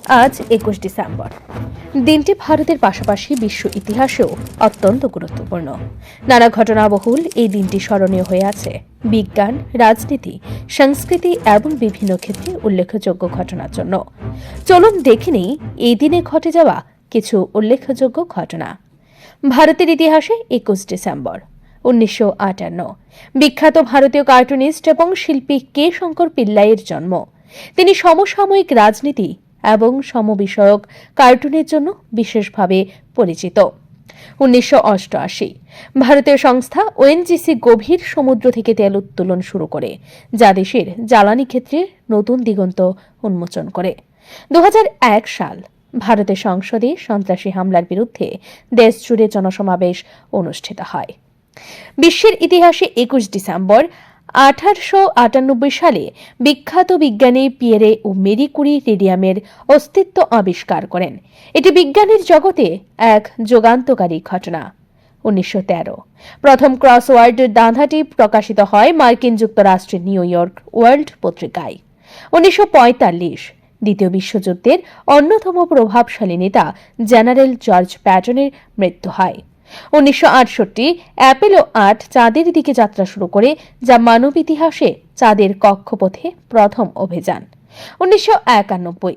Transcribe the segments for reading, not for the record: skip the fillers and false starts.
আজ ২১ ডিসেম্বর। দিনটি ভারতের পাশাপাশি বিশ্ব ইতিহাসেও অত্যন্ত গুরুত্বপূর্ণ। নানা ঘটনাবহুল এই দিনটি স্মরণীয় হয়ে আছে বিজ্ঞান, রাজনীতি, সংস্কৃতি এবং বিভিন্ন ক্ষেত্রে উল্লেখযোগ্য ঘটনার জন্য। চলুন দেখে নিই এই দিনে ঘটে যাওয়া কিছু উল্লেখযোগ্য ঘটনা। ভারতের ইতিহাসে ২১ ডিসেম্বর ১৯৫৮ বিখ্যাত ভারতীয় কার্টুনিস্ট এবং শিল্পী কে শঙ্কর পিল্লাইয়ের জন্ম। তিনি সমসাময়িক রাজনীতি এবং সমবিষয়ক কার্টুনের জন্য বিশেষভাবে পরিচিত। ১৯৮৮ ভারতীয় সংস্থা ওএনজিসি গভীর সমুদ্র থেকে তেল উত্তোলন শুরু করে, যা দেশের জ্বালানি ক্ষেত্রে নতুন দিগন্ত উন্মোচন করে। ২০০১ সাল ভারতের সংসদে সন্ত্রাসী হামলার বিরুদ্ধে দেশজুড়ে জনসমাবেশ অনুষ্ঠিত হয়। বিশ্বের ইতিহাসে ২১ ডিসেম্বর ১৮৯৮ সালে বিখ্যাত বিজ্ঞানী পিয়েরে ও মেরি কুরি রেডিয়ামের অস্তিত্ব আবিষ্কার করেন। এটি বিজ্ঞানের জগতে এক যুগান্তকারী ঘটনা। ১৯১৩ প্রথম ক্রসওয়ার্ড ধাঁধাটি প্রকাশিত হয় মার্কিন যুক্তরাষ্ট্রের নিউ ইয়র্ক ওয়ার্ল্ড পত্রিকায়। ১৯৪৫ দ্বিতীয় বিশ্বযুদ্ধের অন্যতম প্রভাবশালী নেতা জেনারেল জর্জ প্যাটনের মৃত্যু হয়। ১৯৬৮ অ্যাপোলো ৮ চাঁদের দিকে যাত্রা শুরু করে, যা মানব ইতিহাসে চাঁদের কক্ষপথে প্রথম অভিযান। ১৯৯১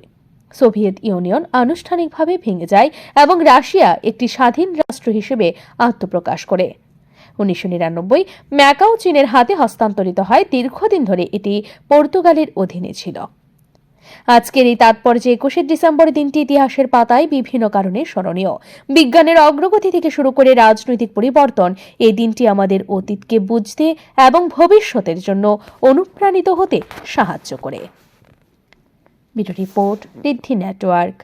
সোভিয়েত ইউনিয়ন আনুষ্ঠানিকভাবে ভেঙে যায় এবং রাশিয়া একটি স্বাধীন রাষ্ট্র হিসেবে আত্মপ্রকাশ করে। ১৯৯৯ ম্যাকাও চীনের হাতে হস্তান্তরিত হয়। দীর্ঘদিন ধরে এটি পর্তুগালের অধীনে ছিল। আজকের এই তাৎপর্যে ২১ ডিসেম্বর দিনটি ইতিহাসের পাতায় বিভিন্ন কারণে স্মরণীয়। বিজ্ঞানের অগ্রগতি থেকে শুরু করে রাজনৈতিক পরিবর্তন, এই দিনটি আমাদের অতীতকে বুঝতে এবং ভবিষ্যতের জন্য অনুপ্রাণিত হতে সাহায্য করে। ব্যুরো রিপোর্ট, ঋদ্ধি নেটওয়ার্ক।